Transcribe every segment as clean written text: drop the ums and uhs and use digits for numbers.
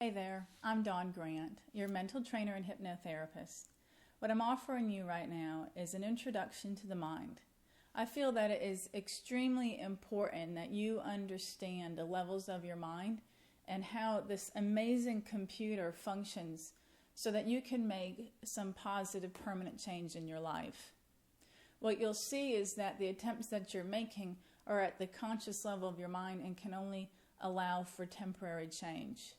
Hey there, I'm Dawn Grant, your mental trainer and hypnotherapist. What I'm offering you right now is an introduction to the mind. I feel that it is extremely important that you understand the levels of your mind and how this amazing computer functions so that you can make some positive permanent change in your life. What you'll see is that the attempts that you're making are at the conscious level of your mind and can only allow for temporary change.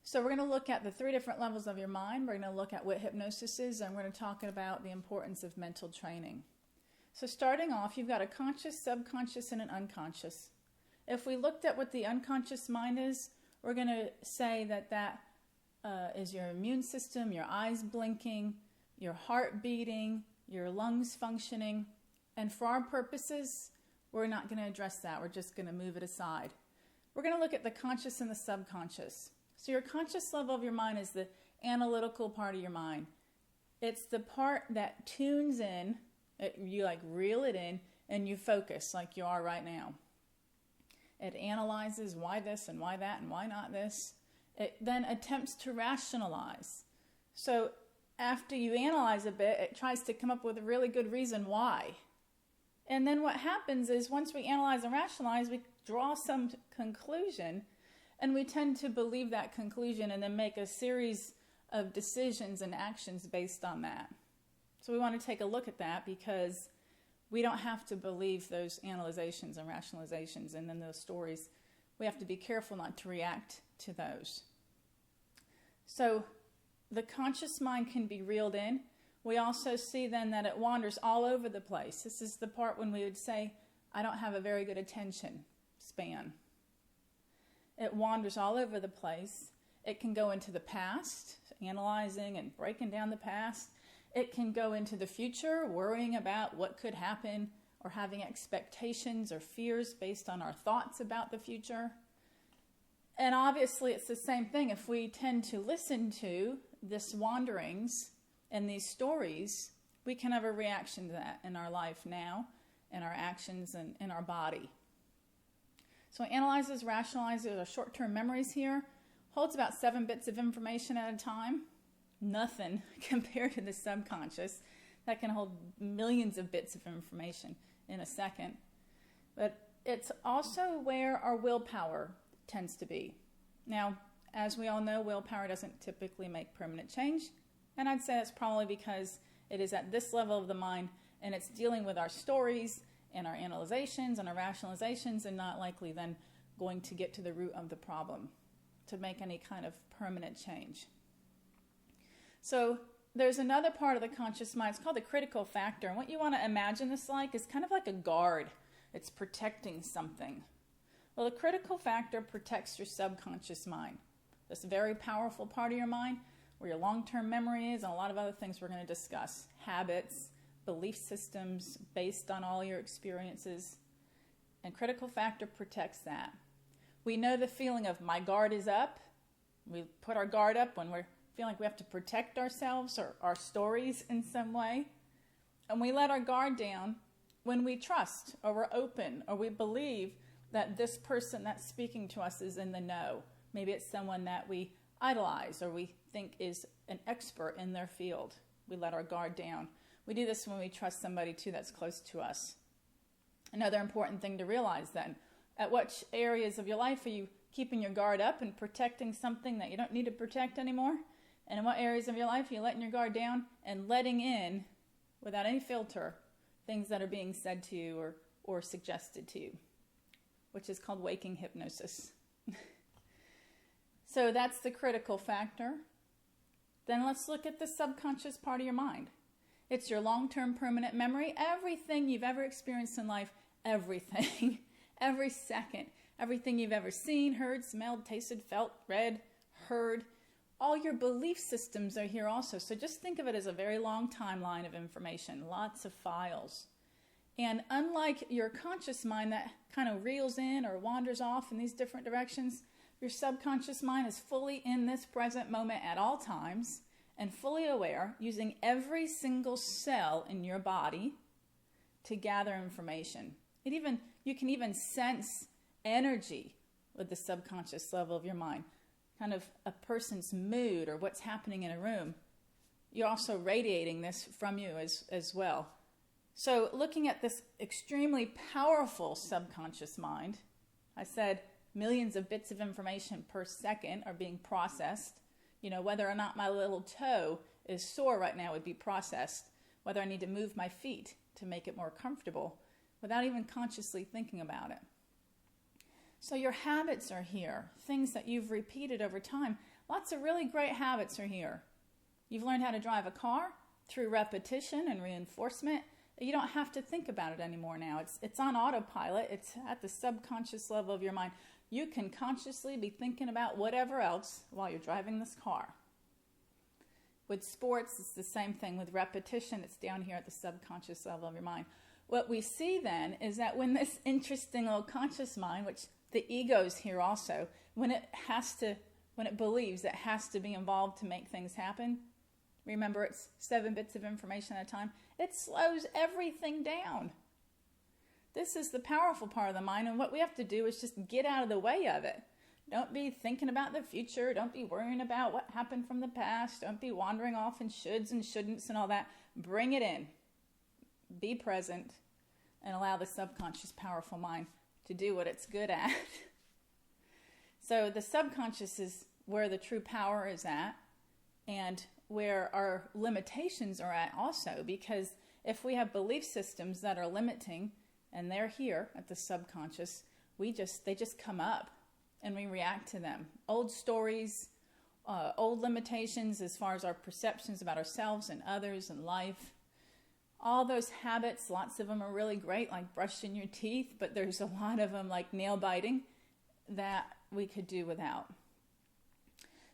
So we're going to look at the 3 different levels of your mind. We're going to look at what hypnosis is, and we're going to talk about the importance of mental training. So starting off, you've got a conscious, subconscious, and an unconscious. If we looked at what the unconscious mind is, we're going to say that is your immune system, your eyes blinking, your heart beating, your lungs functioning. And for our purposes, we're not going to address that. We're just going to move it aside. We're going to look at the conscious and the subconscious. So your conscious level of your mind is the analytical part of your mind. It's the part that tunes in, you like reel it in, and you focus like you are right now. It analyzes why this and why that and why not this. It then attempts to rationalize. So after you analyze a bit, it tries to come up with a really good reason why. And then what happens is once we analyze and rationalize, we draw some conclusion. And we tend to believe that conclusion and then make a series of decisions and actions based on that. So we want to take a look at that because we don't have to believe those analyzations and rationalizations and then those stories. We have to be careful not to react to those. So the conscious mind can be reeled in. We also see then that it wanders all over the place. This is the part when we would say, I don't have a very good attention span. It wanders all over the place. It can go into the past, analyzing and breaking down the past. It can go into the future, worrying about what could happen or having expectations or fears based on our thoughts about the future. And obviously it's the same thing. If we tend to listen to this wanderings and these stories, we can have a reaction to that in our life now, in our actions and in our body. So it analyzes, rationalizes our short-term memories here, holds about 7 bits of information at a time. Nothing compared to the subconscious that can hold millions of bits of information in a second. But it's also where our willpower tends to be. Now, as we all know, willpower doesn't typically make permanent change. And I'd say that's probably because it is at this level of the mind and it's dealing with our stories and our analyzations and our rationalizations and not likely then going to get to the root of the problem to make any kind of permanent change. So there's another part of the conscious mind. It's called the critical factor. And what you want to imagine this like is kind of like a guard. It's protecting something. Well, the critical factor protects your subconscious mind. This very powerful part of your mind where your long-term memory is and a lot of other things we're going to discuss. Habits, belief systems based on all your experiences, and critical factor protects that. We know the feeling of my guard is up. We put our guard up when we're feeling like we have to protect ourselves or our stories in some way. And we let our guard down when we trust or we're open or we believe that this person that's speaking to us is in the know. Maybe it's someone that we idolize or we think is an expert in their field. We let our guard down. We do this when we trust somebody too that's close to us. Another important thing to realize then, at what areas of your life are you keeping your guard up and protecting something that you don't need to protect anymore? And in what areas of your life are you letting your guard down and letting in, without any filter, things that are being said to you or suggested to you, which is called waking hypnosis. So that's the critical factor. Then let's look at the subconscious part of your mind. It's your long-term permanent memory, everything you've ever experienced in life, everything, every second, everything you've ever seen, heard, smelled, tasted, felt, read, heard. All your belief systems are here also. So just think of it as a very long timeline of information, lots of files. And unlike your conscious mind that kind of reels in or wanders off in these different directions, your subconscious mind is fully in this present moment at all times and fully aware, using every single cell in your body to gather information. You can even sense energy with the subconscious level of your mind. kind of a person's mood or what's happening in a room, you're also radiating this from you as well. So looking at this extremely powerful subconscious mind, I said millions of bits of information per second are being processed. Whether or not my little toe is sore right now would be processed. Whether I need to move my feet to make it more comfortable without even consciously thinking about it. So your habits are here, things that you've repeated over time. Lots of really great habits are here. You've learned how to drive a car through repetition and reinforcement. You don't have to think about it anymore now. It's on autopilot. It's at the subconscious level of your mind. You can consciously be thinking about whatever else while you're driving this car. With sports, it's the same thing. With repetition, it's down here at the subconscious level of your mind. What we see then is that when this interesting little conscious mind, which the ego's here also, when it believes it has to be involved to make things happen, remember it's 7 bits of information at a time, it slows everything down. This is the powerful part of the mind, and what we have to do is just get out of the way of it. Don't be thinking about the future. Don't be worrying about what happened from the past. Don't be wandering off in shoulds and shouldn'ts and all that. Bring it in. Be present and allow the subconscious powerful mind to do what it's good at. So the subconscious is where the true power is at and where our limitations are at also, because if we have belief systems that are limiting and they're here at the subconscious, they just come up and we react to them. Old stories, old limitations as far as our perceptions about ourselves and others and life. All those habits, lots of them are really great, like brushing your teeth, but there's a lot of them like nail biting that we could do without.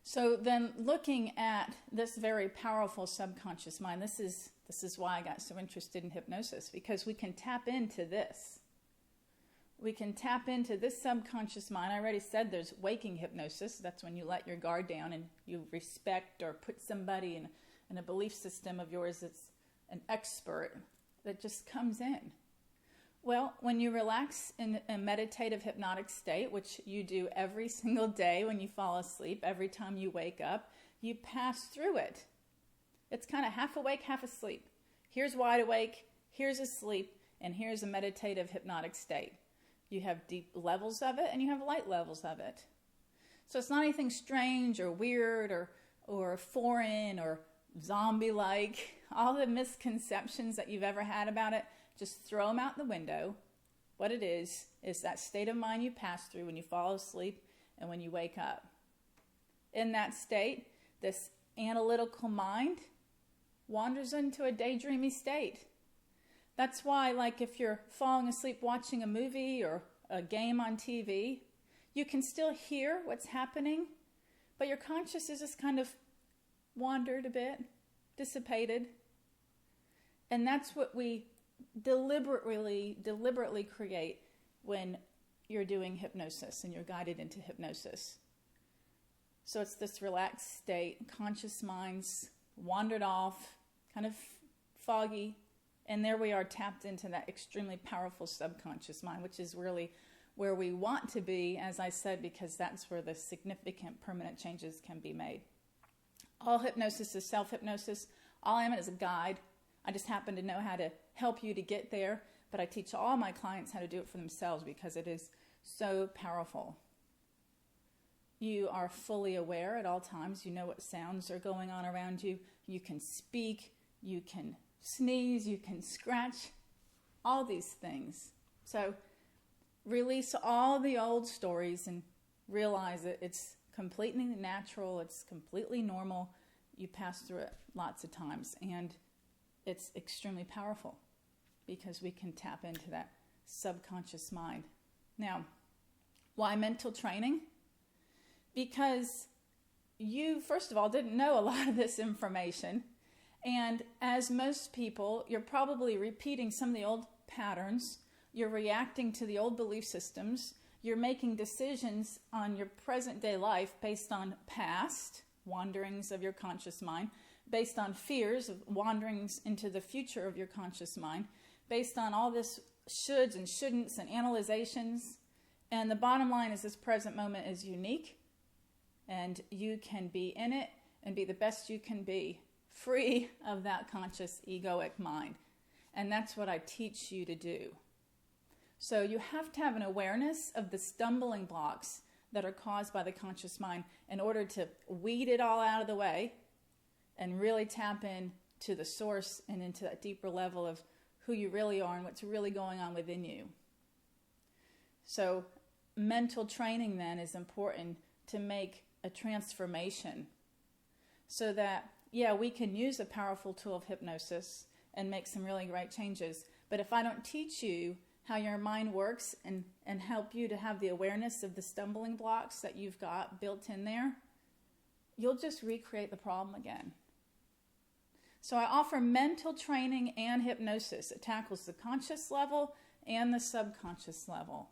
So then looking at this very powerful subconscious mind, this is why I got so interested in hypnosis, because we can tap into this. We can tap into this subconscious mind. I already said there's waking hypnosis. That's when you let your guard down and you respect or put somebody in a belief system of yours that's an expert that just comes in. Well, when you relax in a meditative hypnotic state, which you do every single day when you fall asleep, every time you wake up, you pass through it. It's kind of half awake, half asleep. Here's wide awake, here's asleep, and here's a meditative hypnotic state. You have deep levels of it and you have light levels of it. So it's not anything strange or weird or foreign or zombie-like. All the misconceptions that you've ever had about it, just throw them out the window. What it is that state of mind you pass through when you fall asleep and when you wake up. In that state, this analytical mind wanders into a daydreamy state. That's why, like if you're falling asleep watching a movie or a game on TV, you can still hear what's happening, but your conscious is just kind of wandered a bit, dissipated. And that's what we deliberately create when you're doing hypnosis and you're guided into hypnosis. So it's this relaxed state, conscious minds wandered off, kind of foggy, and there we are tapped into that extremely powerful subconscious mind, which is really where we want to be, as I said, because that's where the significant permanent changes can be made. All hypnosis is self-hypnosis. All I am is a guide. I just happen to know how to help you to get there, but I teach all my clients how to do it for themselves because it is so powerful. You are fully aware at all times. You know what sounds are going on around you. You can speak. You can sneeze. You can scratch. All these things. So release all the old stories and realize that it's completely natural. It's completely normal. You pass through it lots of times. And it's extremely powerful because we can tap into that subconscious mind. Now, why mental training? Because you, first of all, didn't know a lot of this information. And as most people, you're probably repeating some of the old patterns. You're reacting to the old belief systems. You're making decisions on your present day life based on past wanderings of your conscious mind, based on fears of wanderings into the future of your conscious mind, based on all this shoulds and shouldn'ts and analyzations. And the bottom line is this present moment is unique. and you can be in it and be the best you can be, free of that conscious egoic mind. And that's what I teach you to do. So you have to have an awareness of the stumbling blocks that are caused by the conscious mind in order to weed it all out of the way and really tap in to the source and into that deeper level of who you really are and what's really going on within you. So mental training then is important to make a transformation so that, yeah, we can use a powerful tool of hypnosis and make some really great changes. But if I don't teach you how your mind works and help you to have the awareness of the stumbling blocks that you've got built in there, you'll just recreate the problem again. So I offer mental training and hypnosis. It tackles the conscious level and the subconscious level.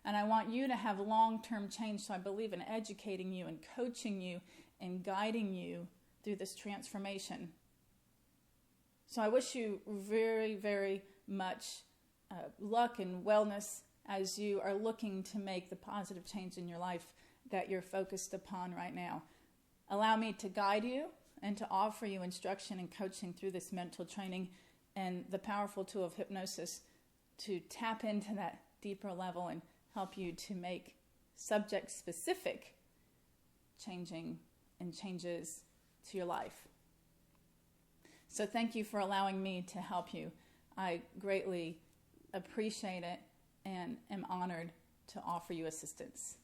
And I want you to have long-term change, so I believe in educating you and coaching you and guiding you through this transformation. So I wish you very, very much luck and wellness as you are looking to make the positive change in your life that you're focused upon right now. Allow me to guide you and to offer you instruction and coaching through this mental training and the powerful tool of hypnosis to tap into that deeper level and help you to make subject-specific changes to your life. So thank you for allowing me to help you. I greatly appreciate it and am honored to offer you assistance.